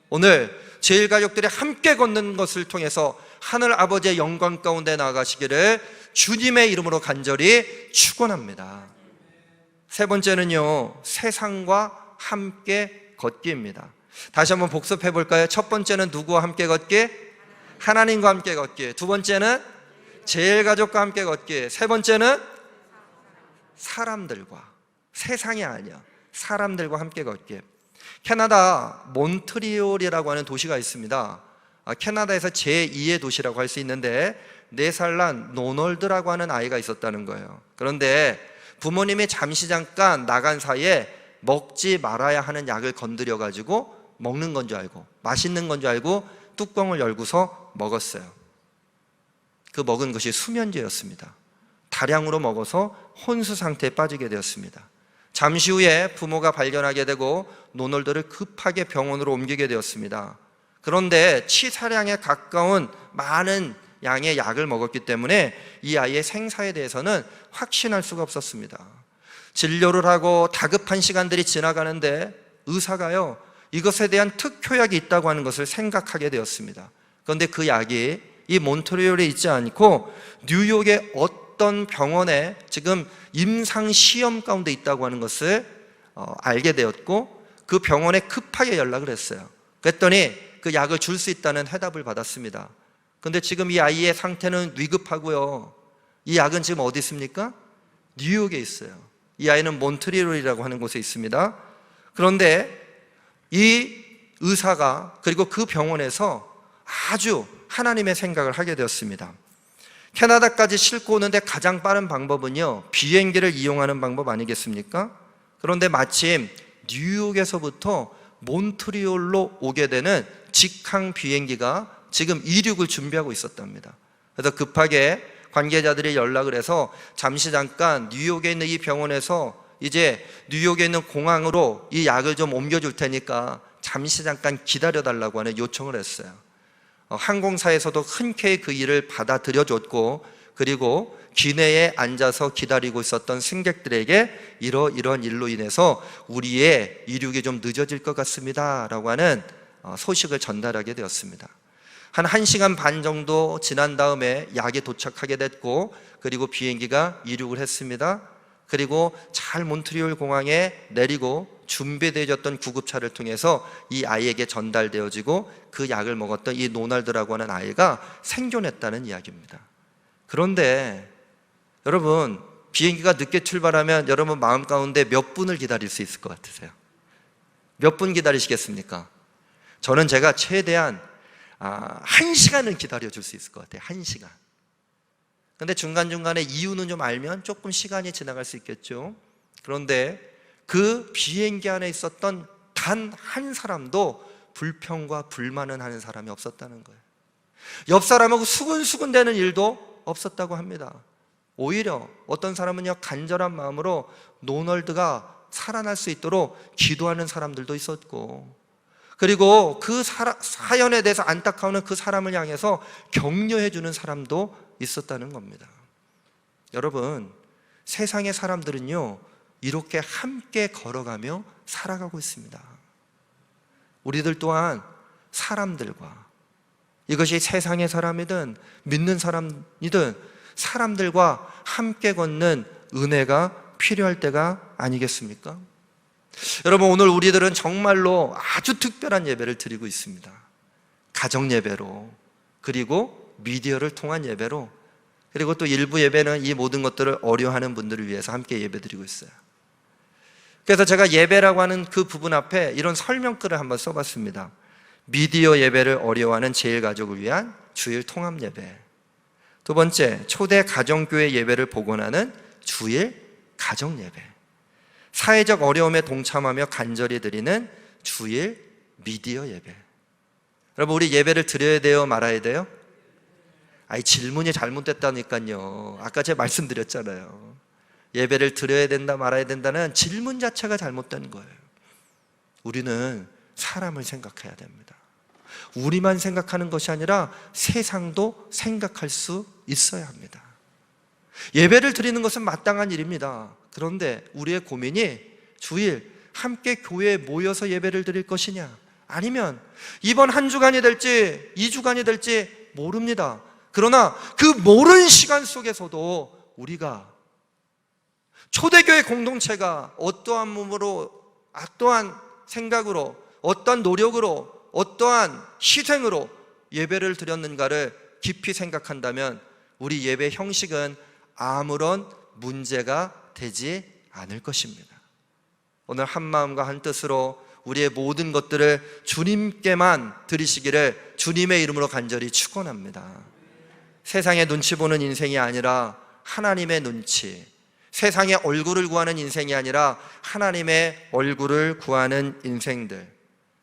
오늘 제일가족들이 함께 걷는 것을 통해서 하늘 아버지의 영광 가운데 나아가시기를 주님의 이름으로 간절히 축원합니다. 세 번째는요, 세상과 함께 걷기입니다. 다시 한번 복습해 볼까요? 첫 번째는 누구와 함께 걷기? 하나님과 함께 걷기. 두 번째는 제일가족과 함께 걷기. 세 번째는 사람들과, 세상이 아니야, 사람들과 함께 걷기. 캐나다 몬트리올이라고 하는 도시가 있습니다. 캐나다에서 제2의 도시라고 할 수 있는데 4살 난 노널드라고 하는 아이가 있었다는 거예요. 그런데 부모님이 잠시 잠깐 나간 사이에 먹지 말아야 하는 약을 건드려 가지고 먹는 건 줄 알고, 맛있는 건 줄 알고 뚜껑을 열고서 먹었어요. 그 먹은 것이 수면제였습니다. 다량으로 먹어서 혼수 상태에 빠지게 되었습니다. 잠시 후에 부모가 발견하게 되고 노널드를 급하게 병원으로 옮기게 되었습니다. 그런데 치사량에 가까운 많은 양의 약을 먹었기 때문에 이 아이의 생사에 대해서는 확신할 수가 없었습니다. 진료를 하고 다급한 시간들이 지나가는데 의사가요, 이것에 대한 특효약이 있다고 하는 것을 생각하게 되었습니다. 그런데 그 약이 이 몬트리올에 있지 않고 뉴욕의 어떤 병원에 지금 임상 시험 가운데 있다고 하는 것을 알게 되었고, 그 병원에 급하게 연락을 했어요. 그랬더니 그 약을 줄 수 있다는 해답을 받았습니다. 그런데 지금 이 아이의 상태는 위급하고요, 이 약은 지금 어디 있습니까? 뉴욕에 있어요. 이 아이는 몬트리올이라고 하는 곳에 있습니다. 그런데 이 의사가, 그리고 그 병원에서 아주 하나님의 생각을 하게 되었습니다. 캐나다까지 싣고 오는데 가장 빠른 방법은요, 비행기를 이용하는 방법 아니겠습니까? 그런데 마침 뉴욕에서부터 몬트리올로 오게 되는 직항 비행기가 지금 이륙을 준비하고 있었답니다. 그래서 급하게 관계자들이 연락을 해서 잠시 잠깐 뉴욕에 있는 이 병원에서 이제 뉴욕에 있는 공항으로 이 약을 좀 옮겨줄 테니까 잠시 잠깐 기다려달라고 하는 요청을 했어요. 항공사에서도 흔쾌히 그 일을 받아들여줬고, 그리고 기내에 앉아서 기다리고 있었던 승객들에게 이러이러한 일로 인해서 우리의 이륙이 좀 늦어질 것 같습니다 라고 하는 소식을 전달하게 되었습니다. 한 1시간 반 정도 지난 다음에 약이 도착하게 됐고, 그리고 비행기가 이륙을 했습니다. 그리고 잘 몬트리올 공항에 내리고 준비되어졌던 구급차를 통해서 이 아이에게 전달되어지고, 그 약을 먹었던 이 노날드라고 하는 아이가 생존했다는 이야기입니다. 그런데 여러분, 비행기가 늦게 출발하면 여러분 마음 가운데 몇 분을 기다릴 수 있을 것 같으세요? 몇 분 기다리시겠습니까? 저는 제가 최대한 1시간은 기다려줄 수 있을 것 같아요. 1시간. 근데 중간중간에 이유는 좀 알면 조금 시간이 지나갈 수 있겠죠. 그런데 그 비행기 안에 있었던 단 한 사람도 불평과 불만은 하는 사람이 없었다는 거예요. 옆 사람하고 수근수근대는 일도 없었다고 합니다. 오히려 어떤 사람은요, 간절한 마음으로 노널드가 살아날 수 있도록 기도하는 사람들도 있었고, 그리고 그 사연에 대해서 안타까워하는 그 사람을 향해서 격려해 주는 사람도 있었다는 겁니다. 여러분, 세상의 사람들은요, 이렇게 함께 걸어가며 살아가고 있습니다. 우리들 또한 사람들과, 이것이 세상의 사람이든 믿는 사람이든 사람들과 함께 걷는 은혜가 필요할 때가 아니겠습니까? 여러분, 오늘 우리들은 정말로 아주 특별한 예배를 드리고 있습니다. 가정 예배로, 그리고 미디어를 통한 예배로, 그리고 또 일부 예배는 이 모든 것들을 어려워하는 분들을 위해서 함께 예배 드리고 있어요. 그래서 제가 예배라고 하는 그 부분 앞에 이런 설명글을 한번 써봤습니다. 미디어 예배를 어려워하는 제일가족을 위한 주일 통합 예배. 두 번째, 초대 가정교회 예배를 복원하는 주일 가정 예배. 사회적 어려움에 동참하며 간절히 드리는 주일 미디어 예배. 여러분, 우리 예배를 드려야 돼요, 말아야 돼요? 질문이 잘못됐다니까요. 아까 제가 말씀드렸잖아요. 예배를 드려야 된다, 말아야 된다는 질문 자체가 잘못된 거예요. 우리는 사람을 생각해야 됩니다. 우리만 생각하는 것이 아니라 세상도 생각할 수 있어야 합니다. 예배를 드리는 것은 마땅한 일입니다. 그런데 우리의 고민이 주일 함께 교회에 모여서 예배를 드릴 것이냐, 아니면 이번 한 주간이 될지 2주간이 될지 모릅니다. 그러나 그 모르는 시간 속에서도 우리가 초대교회 공동체가 어떠한 몸으로, 어떠한 생각으로, 어떠한 노력으로, 어떠한 희생으로 예배를 드렸는가를 깊이 생각한다면 우리 예배 형식은 아무런 문제가 되지 않을 것입니다. 오늘 한 마음과 한 뜻으로 우리의 모든 것들을 주님께만 드리시기를 주님의 이름으로 간절히 축원합니다. 세상의 눈치 보는 인생이 아니라 하나님의 눈치, 세상의 얼굴을 구하는 인생이 아니라 하나님의 얼굴을 구하는 인생들.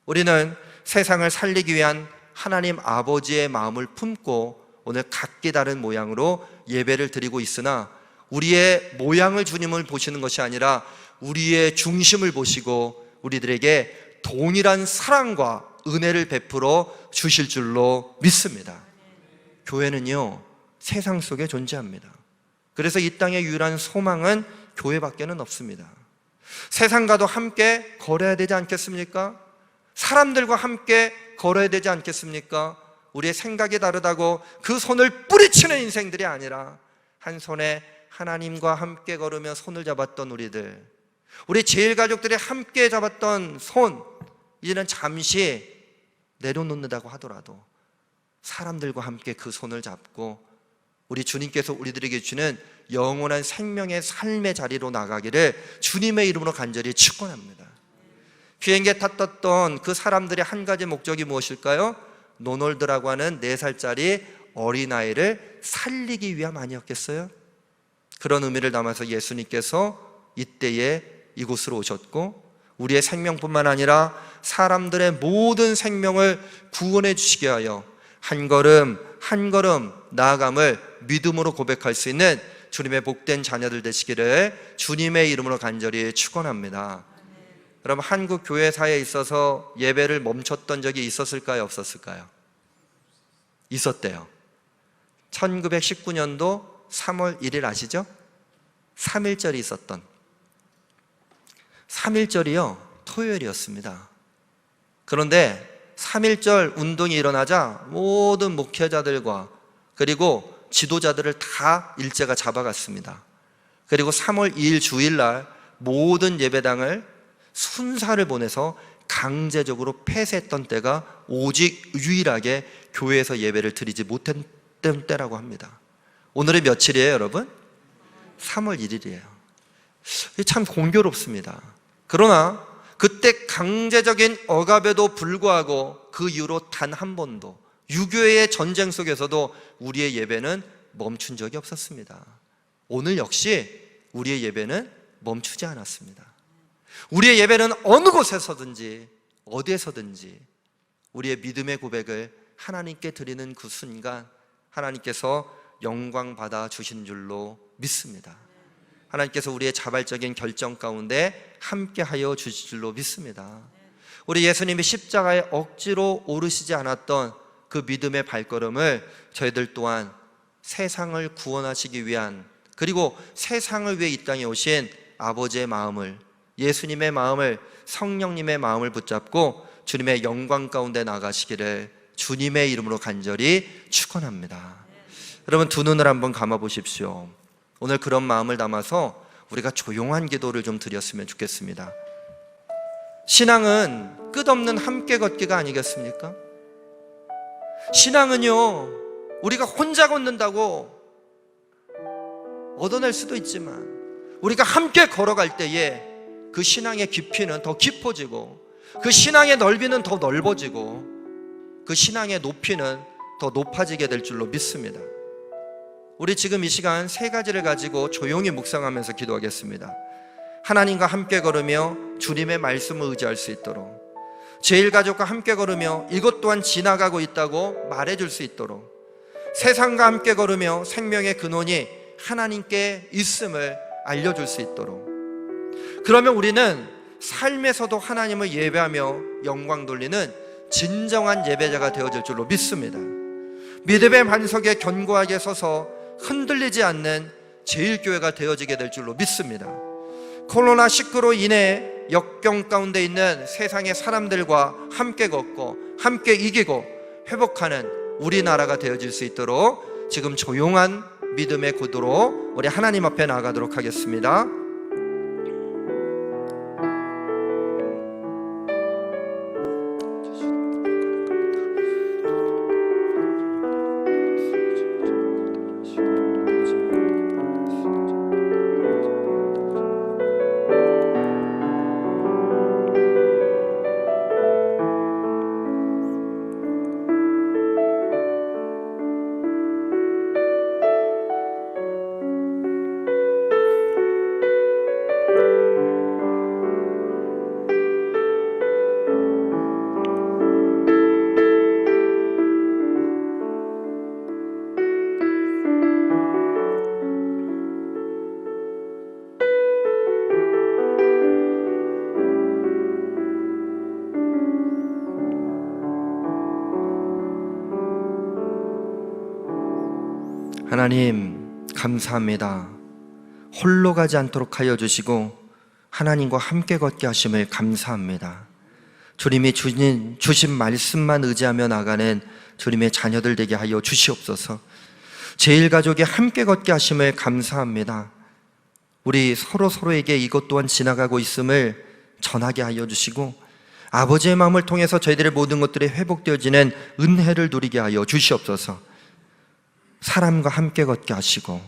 우리는 세상을 살리기 위한 하나님 아버지의 마음을 품고 오늘 각기 다른 모양으로 예배를 드리고 있으나, 우리의 모양을 주님을 보시는 것이 아니라 우리의 중심을 보시고 우리들에게 동일한 사랑과 은혜를 베풀어 주실 줄로 믿습니다. 교회는요, 세상 속에 존재합니다. 그래서 이 땅의 유일한 소망은 교회밖에는 없습니다. 세상과도 함께 걸어야 되지 않겠습니까? 사람들과 함께 걸어야 되지 않겠습니까? 우리의 생각이 다르다고 그 손을 뿌리치는 인생들이 아니라 한 손에 하나님과 함께 걸으며 손을 잡았던 우리들, 우리 제일가족들이 함께 잡았던 손, 이제는 잠시 내려놓는다고 하더라도 사람들과 함께 그 손을 잡고 우리 주님께서 우리들에게 주시는 영원한 생명의 삶의 자리로 나가기를 주님의 이름으로 간절히 축원합니다. 비행기에 탔던 그 사람들의 한 가지 목적이 무엇일까요? 노널드라고 하는 4살짜리 어린아이를 살리기 위함 아니었겠어요? 그런 의미를 담아서 예수님께서 이때에 이곳으로 오셨고, 우리의 생명뿐만 아니라 사람들의 모든 생명을 구원해 주시게 하여 한 걸음 한 걸음 나아감을 믿음으로 고백할 수 있는 주님의 복된 자녀들 되시기를 주님의 이름으로 간절히 축원합니다. 여러분, 한국 교회사에 있어서 예배를 멈췄던 적이 있었을까요, 없었을까요? 있었대요. 1919년도 3월 1일 아시죠? 3.1절이 있었던, 3.1절이요 토요일이었습니다. 그런데 3.1절 운동이 일어나자 모든 목회자들과 그리고 지도자들을 다 일제가 잡아갔습니다. 그리고 3월 2일 주일날 모든 예배당을 순사를 보내서 강제적으로 폐쇄했던 때가 오직 유일하게 교회에서 예배를 드리지 못했던 때라고 합니다. 오늘은 며칠이에요, 여러분? 3월 1일이에요. 참 공교롭습니다. 그러나 그때 강제적인 억압에도 불구하고 그 이후로 단 한 번도 6.25의 전쟁 속에서도 우리의 예배는 멈춘 적이 없었습니다. 오늘 역시 우리의 예배는 멈추지 않았습니다. 우리의 예배는 어느 곳에서든지 어디에서든지 우리의 믿음의 고백을 하나님께 드리는 그 순간 하나님께서 영광 받아 주신 줄로 믿습니다. 하나님께서 우리의 자발적인 결정 가운데 함께하여 주실 줄로 믿습니다. 우리 예수님이 십자가에 억지로 오르시지 않았던 그 믿음의 발걸음을 저희들 또한 세상을 구원하시기 위한, 그리고 세상을 위해 이 땅에 오신 아버지의 마음을, 예수님의 마음을, 성령님의 마음을 붙잡고 주님의 영광 가운데 나가시기를 주님의 이름으로 간절히 축원합니다. 여러분, 두 눈을 한번 감아 보십시오. 오늘 그런 마음을 담아서 우리가 조용한 기도를 좀 드렸으면 좋겠습니다. 신앙은 끝없는 함께 걷기가 아니겠습니까? 신앙은요, 우리가 혼자 걷는다고 얻어낼 수도 있지만 우리가 함께 걸어갈 때에 그 신앙의 깊이는 더 깊어지고, 그 신앙의 넓이는 더 넓어지고, 그 신앙의 높이는 더 높아지게 될 줄로 믿습니다. 우리 지금 이 시간 세 가지를 가지고 조용히 묵상하면서 기도하겠습니다. 하나님과 함께 걸으며 주님의 말씀을 의지할 수 있도록, 제일가족과 함께 걸으며 이것 또한 지나가고 있다고 말해줄 수 있도록, 세상과 함께 걸으며 생명의 근원이 하나님께 있음을 알려줄 수 있도록, 그러면 우리는 삶에서도 하나님을 예배하며 영광 돌리는 진정한 예배자가 되어질 줄로 믿습니다. 믿음의 반석에 견고하게 서서 흔들리지 않는 제일교회가 되어지게 될 줄로 믿습니다. 코로나19로 인해 역경 가운데 있는 세상의 사람들과 함께 걷고 함께 이기고 회복하는 우리나라가 되어질 수 있도록 지금 조용한 믿음의 구도로 우리 하나님 앞에 나아가도록 하겠습니다. 하나님 감사합니다. 홀로 가지 않도록 하여 주시고 하나님과 함께 걷게 하심을 감사합니다. 주님이 주신 말씀만 의지하며 나가는 주님의 자녀들 되게 하여 주시옵소서. 제일가족이 함께 걷게 하심을 감사합니다. 우리 서로에게 이것 또한 지나가고 있음을 전하게 하여 주시고 아버지의 마음을 통해서 저희들의 모든 것들이 회복되어지는 은혜를 누리게 하여 주시옵소서. 사람과 함께 걷게 하시고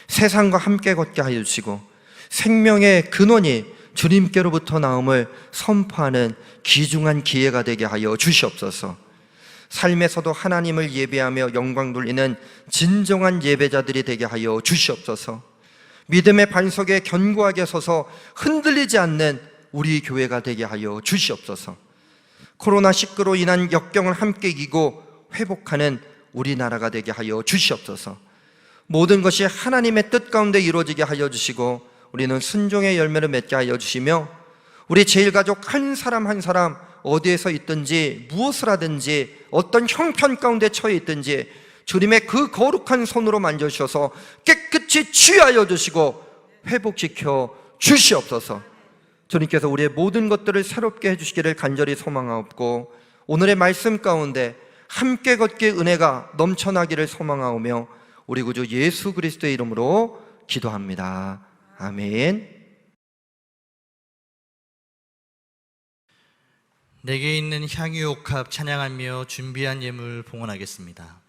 세상과 함께 걷게 하여 주시고 생명의 근원이 주님께로부터 나옴을 선포하는 귀중한 기회가 되게 하여 주시옵소서. 삶에서도 하나님을 예배하며 영광 돌리는 진정한 예배자들이 되게 하여 주시옵소서. 믿음의 반석에 견고하게 서서 흔들리지 않는 우리 교회가 되게 하여 주시옵소서. 코로나19로 인한 역경을 함께 이기고 회복하는 우리나라가 되게 하여 주시옵소서. 모든 것이 하나님의 뜻 가운데 이루어지게 하여 주시고 우리는 순종의 열매를 맺게 하여 주시며 우리 제일가족 한 사람 한 사람 어디에서 있든지 무엇을 하든지 어떤 형편 가운데 처해 있든지 주님의 그 거룩한 손으로 만져주셔서 깨끗이 치유하여 주시고 회복시켜 주시옵소서. 주님께서 우리의 모든 것들을 새롭게 해주시기를 간절히 소망하옵고 오늘의 말씀 가운데 함께 걷기의 은혜가 넘쳐나기를 소망하오며 우리 구주 예수 그리스도의 이름으로 기도합니다. 아멘. 내게 있는 향유옥합 찬양하며 준비한 예물 봉헌하겠습니다.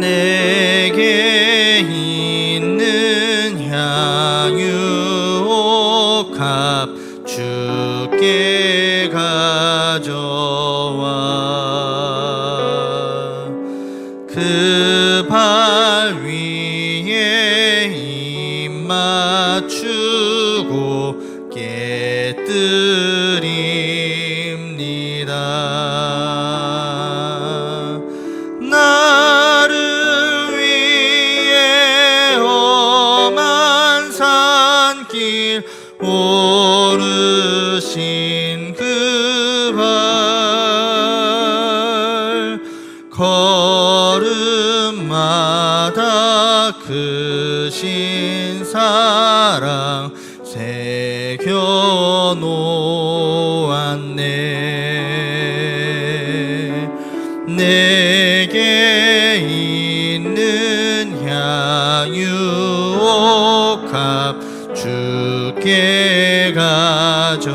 내게 있는 향유옥합 주께 가져와 그 발 위에 입 맞추고 깨뜨립니다. 나를 위해 험한 산길 오르신 그 발 걸음마다 크신 사랑 새겨 놓았네. 내게 있는 향유옥합 주께 가져와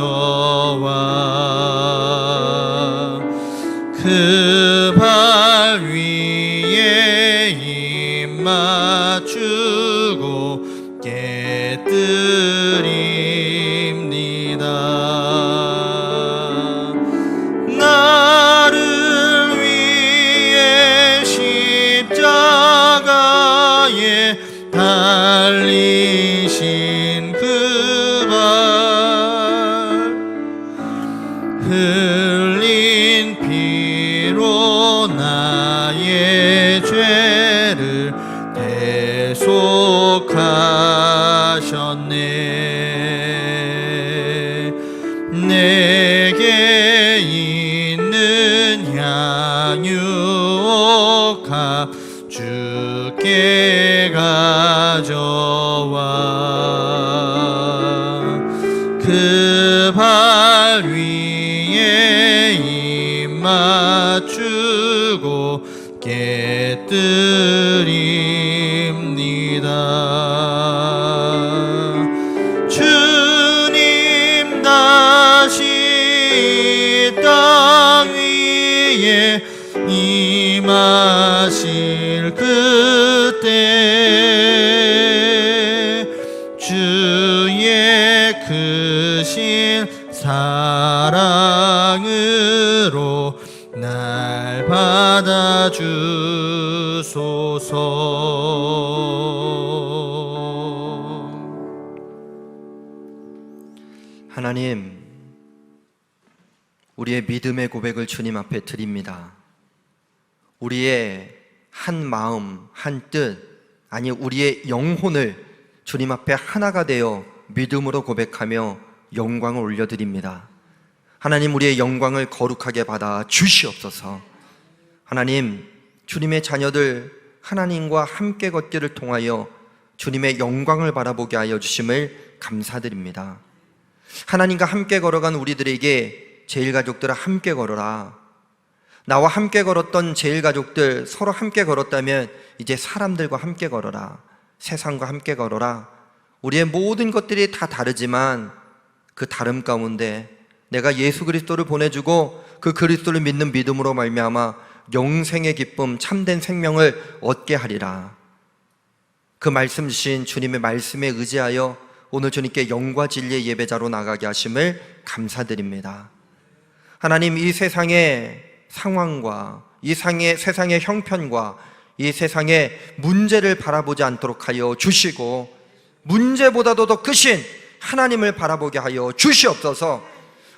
그 발 위에 입 맞추고 깨뜨립니다. 나를 위해 십자가에 달리신 그 발 흘린 피로 나의 죄를 대속하셨네. 내게 있는 향유옥합 주께 가져와 그 발 위에 입 맞추고 깨뜨립니다. 주님 다시 이 땅 위에 임하실 그때 주의 크신 사랑으로 날 받아주소서. 하나님, 우리의 믿음의 고백을 주님 앞에 드립니다. 우리의 한 마음, 한 뜻, 아니 우리의 영혼을 주님 앞에 하나가 되어 믿음으로 고백하며 영광을 올려드립니다. 하나님, 우리의 영광을 거룩하게 받아 주시옵소서. 하나님, 주님의 자녀들 하나님과 함께 걷기를 통하여 주님의 영광을 바라보게 하여 주심을 감사드립니다. 하나님과 함께 걸어간 우리들에게 제일가족들아 함께 걸어라. 나와 함께 걸었던 제일가족들 서로 함께 걸었다면 이제 사람들과 함께 걸어라. 세상과 함께 걸어라. 우리의 모든 것들이 다 다르지만 그 다름 가운데 내가 예수 그리스도를 보내주고 그 그리스도를 믿는 믿음으로 말미암아 영생의 기쁨, 참된 생명을 얻게 하리라. 그 말씀 주신 주님의 말씀에 의지하여 오늘 주님께 영과 진리의 예배자로 나가게 하심을 감사드립니다. 하나님, 이 세상의 상황과 이 세상의 형편과 이 세상의 문제를 바라보지 않도록 하여 주시고 문제보다도 더 크신 하나님을 바라보게 하여 주시옵소서.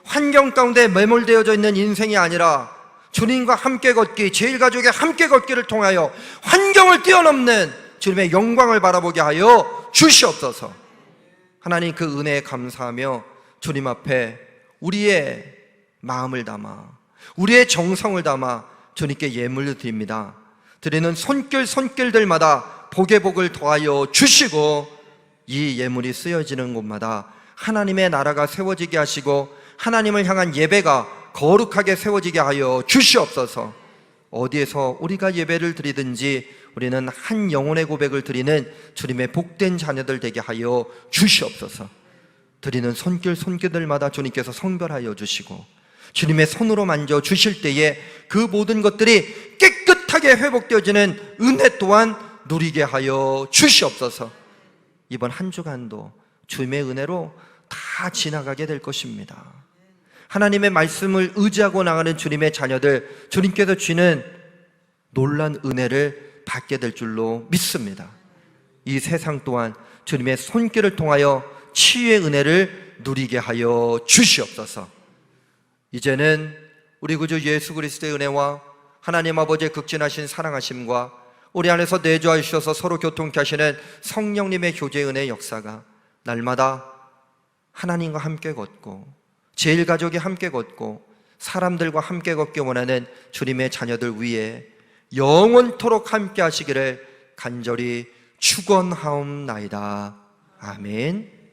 환경 가운데 매몰되어져 있는 인생이 아니라 주님과 함께 걷기, 제일가족의 함께 걷기를 통하여 환경을 뛰어넘는 주님의 영광을 바라보게 하여 주시옵소서. 하나님, 그 은혜에 감사하며 주님 앞에 우리의 마음을 담아 우리의 정성을 담아 주님께 예물을 드립니다. 드리는 손길들마다 복의 복을 더하여 주시고 이 예물이 쓰여지는 곳마다 하나님의 나라가 세워지게 하시고 하나님을 향한 예배가 거룩하게 세워지게 하여 주시옵소서. 어디에서 우리가 예배를 드리든지 우리는 한 영혼의 고백을 드리는 주님의 복된 자녀들 되게 하여 주시옵소서. 드리는 손길들마다 주님께서 성별하여 주시고 주님의 손으로 만져 주실 때에 그 모든 것들이 깨끗 깨끗하게 회복되어지는 은혜 또한 누리게 하여 주시옵소서. 이번 한 주간도 주님의 은혜로 다 지나가게 될 것입니다. 하나님의 말씀을 의지하고 나가는 주님의 자녀들, 주님께서 주시는 놀란 은혜를 받게 될 줄로 믿습니다. 이 세상 또한 주님의 손길을 통하여 치유의 은혜를 누리게 하여 주시옵소서. 이제는 우리 구주 예수 그리스도의 은혜와 하나님 아버지의 극진하신 사랑하심과 우리 안에서 내주하여 주셔서 서로 교통케 하시는 성령님의 교제의 은혜의 역사가 날마다 하나님과 함께 걷고 제일가족이 함께 걷고 사람들과 함께 걷기 원하는 주님의 자녀들 위에 영원토록 함께 하시기를 간절히 축원하옵나이다. 아멘.